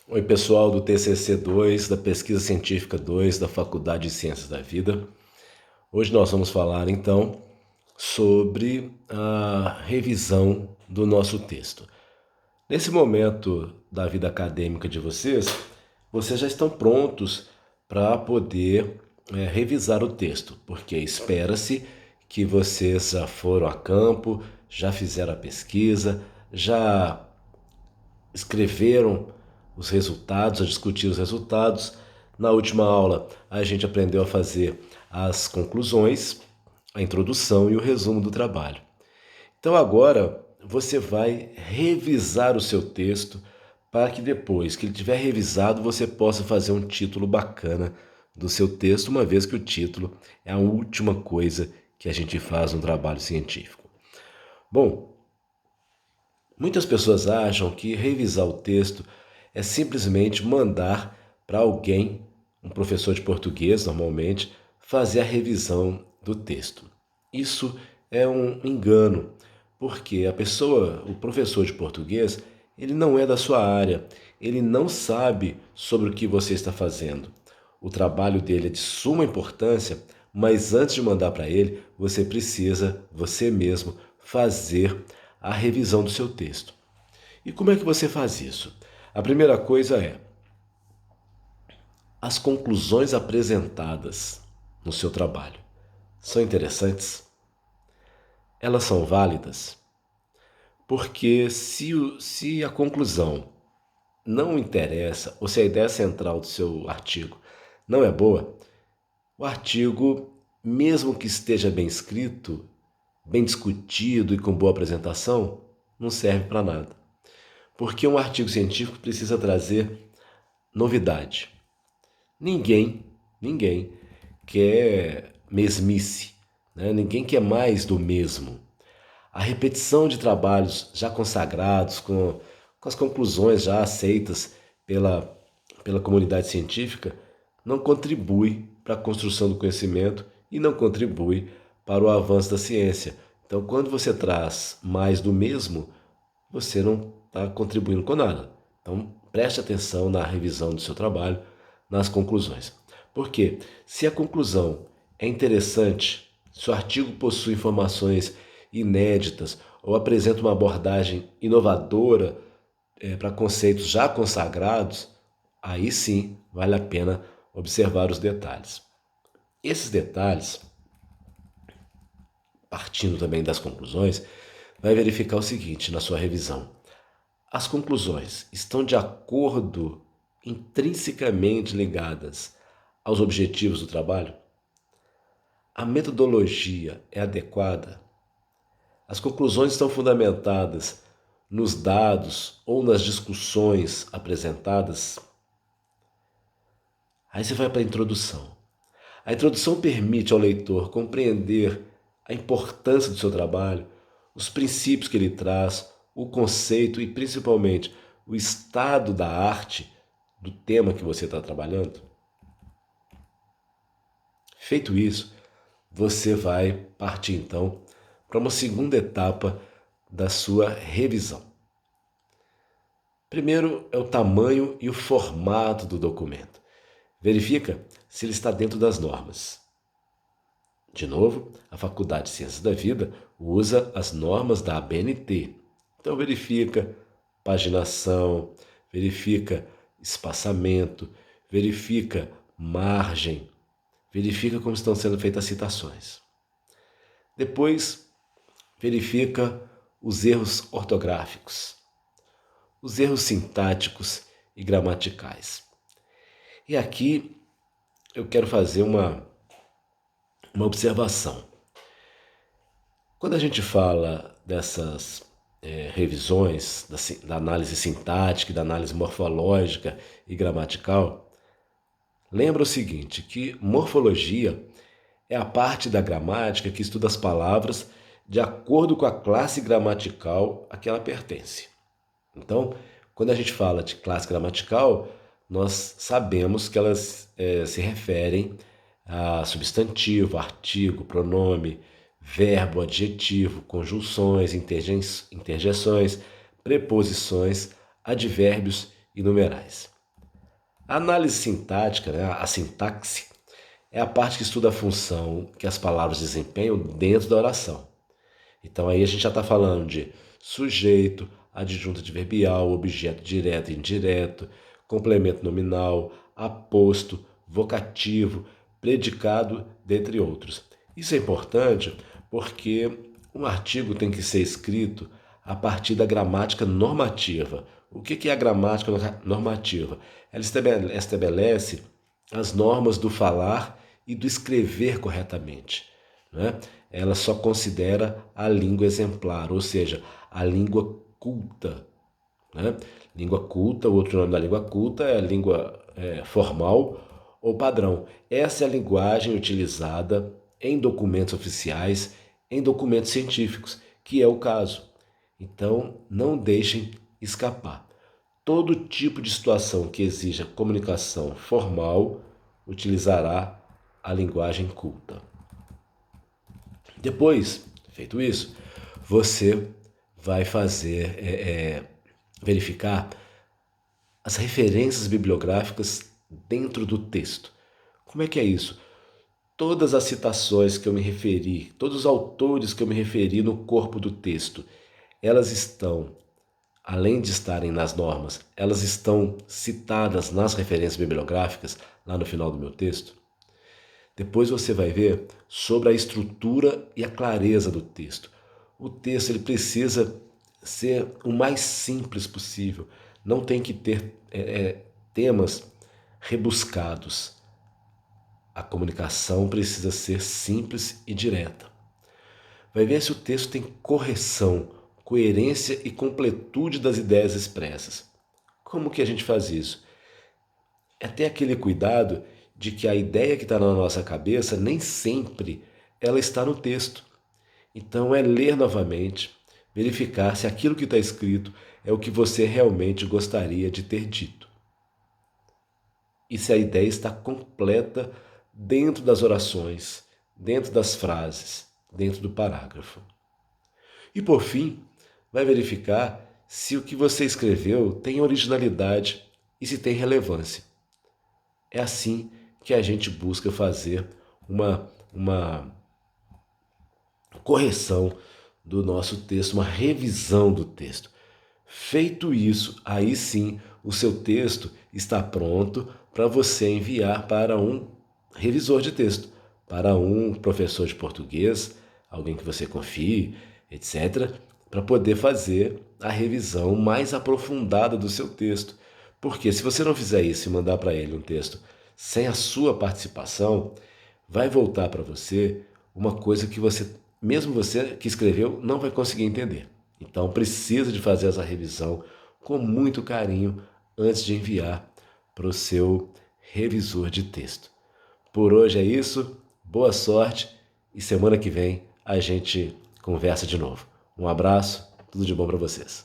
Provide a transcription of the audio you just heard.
Oi, pessoal do TCC 2, da Pesquisa Científica 2, da Faculdade de Ciências da Vida. Hoje nós vamos falar então sobre a revisão do nosso texto. Nesse momento da vida acadêmica de vocês já estão prontos para poder revisar o texto, porque espera-se que vocês já foram a campo, já fizeram a pesquisa, já escreveram os resultados, a discutir os resultados. Na última aula, a gente aprendeu a fazer as conclusões, a introdução e o resumo do trabalho. Então agora você vai revisar o seu texto para que depois que ele tiver revisado você possa fazer um título bacana do seu texto, uma vez que o título é a última coisa que a gente faz no trabalho científico. Bom, muitas pessoas acham que revisar o texto é simplesmente mandar para alguém, um professor de português normalmente, fazer a revisão do texto. Isso é um engano, porque o professor de português, ele não é da sua área, ele não sabe sobre o que você está fazendo. O trabalho dele é de suma importância, mas antes de mandar para ele, você precisa, você mesmo, fazer a revisão do seu texto. E como é que você faz isso? A primeira coisa é as conclusões apresentadas no seu trabalho. São interessantes? Elas são válidas? Porque se a conclusão não interessa, ou se a ideia central do seu artigo não é boa, o artigo, mesmo que esteja bem escrito, bem discutido e com boa apresentação, não serve para nada. Porque um artigo científico precisa trazer novidade. Ninguém quer mesmice, né? Ninguém quer mais do mesmo. A repetição de trabalhos já consagrados, com as conclusões já aceitas pela comunidade científica, não contribui para a construção do conhecimento e não contribui para o avanço da ciência. Então, quando você traz mais do mesmo, você não está contribuindo com nada. Então, preste atenção na revisão do seu trabalho, nas conclusões. Porque se a conclusão é interessante, se o artigo possui informações inéditas ou apresenta uma abordagem inovadora para conceitos já consagrados, aí sim vale a pena observar os detalhes. Esses detalhes, partindo também das conclusões, vai verificar o seguinte na sua revisão. As conclusões estão de acordo, intrinsecamente ligadas aos objetivos do trabalho? A metodologia é adequada? As conclusões estão fundamentadas nos dados ou nas discussões apresentadas? Aí você vai para a introdução. A introdução permite ao leitor compreender a importância do seu trabalho, os princípios que ele traz, o conceito e principalmente o estado da arte do tema que você está trabalhando. Feito isso, você vai partir então para uma segunda etapa da sua revisão. Primeiro é o tamanho e o formato do documento. Verifica se ele está dentro das normas. De novo, a Faculdade de Ciências da Vida usa as normas da ABNT. Então verifica paginação, verifica espaçamento, verifica margem, verifica como estão sendo feitas as citações. Depois, verifica os erros ortográficos, os erros sintáticos e gramaticais. E aqui eu quero fazer uma observação. Quando a gente fala dessas revisões, da análise sintática, da análise morfológica e gramatical, lembra o seguinte, que morfologia é a parte da gramática que estuda as palavras de acordo com a classe gramatical a que ela pertence. Então, quando a gente fala de classe gramatical, nós sabemos que elas se referem a substantivo, artigo, pronome, verbo, adjetivo, conjunções, interjeções, preposições, advérbios e numerais. A análise sintática, né, a sintaxe, é a parte que estuda a função que as palavras desempenham dentro da oração. Então aí a gente já está falando de sujeito, adjunto adverbial, objeto direto e indireto, complemento nominal, aposto, vocativo, predicado, dentre outros. Isso é importante porque um artigo tem que ser escrito a partir da gramática normativa. O que é a gramática normativa? Ela estabelece as normas do falar e do escrever corretamente, né? Ela só considera a língua exemplar, ou seja, a língua culta, né? Língua culta, o outro nome da língua culta é a língua formal ou padrão. Essa é a linguagem utilizada em documentos oficiais, em documentos científicos, que é o caso. Então, não deixem escapar. Todo tipo de situação que exija comunicação formal utilizará a linguagem culta. Depois, feito isso, você vai verificar as referências bibliográficas dentro do texto. Como é que é isso? Todas as citações que eu me referi, todos os autores que eu me referi no corpo do texto, elas estão, além de estarem nas normas, elas estão citadas nas referências bibliográficas lá no final do meu texto. Depois você vai ver sobre a estrutura e a clareza do texto. O texto ele precisa ser o mais simples possível. Não tem que ter temas rebuscados. A comunicação precisa ser simples e direta. Vai ver se o texto tem correção, coerência e completude das ideias expressas. Como que a gente faz isso? É ter aquele cuidado de que a ideia que está na nossa cabeça nem sempre ela está no texto. Então é ler novamente, verificar se aquilo que está escrito é o que você realmente gostaria de ter dito. E se a ideia está completa dentro das orações, dentro das frases, dentro do parágrafo. E por fim, vai verificar se o que você escreveu tem originalidade e se tem relevância. É assim que a gente busca fazer uma correção do nosso texto, uma revisão do texto. Feito isso, aí sim o seu texto está pronto para você enviar para um revisor de texto, para um professor de português, alguém que você confie, etc., para poder fazer a revisão mais aprofundada do seu texto. Porque se você não fizer isso e mandar para ele um texto sem a sua participação, vai voltar para você uma coisa que você, mesmo você que escreveu, não vai conseguir entender. Então precisa de fazer essa revisão com muito carinho antes de enviar para o seu revisor de texto. Por hoje é isso, boa sorte e semana que vem a gente conversa de novo. Um abraço, tudo de bom para vocês.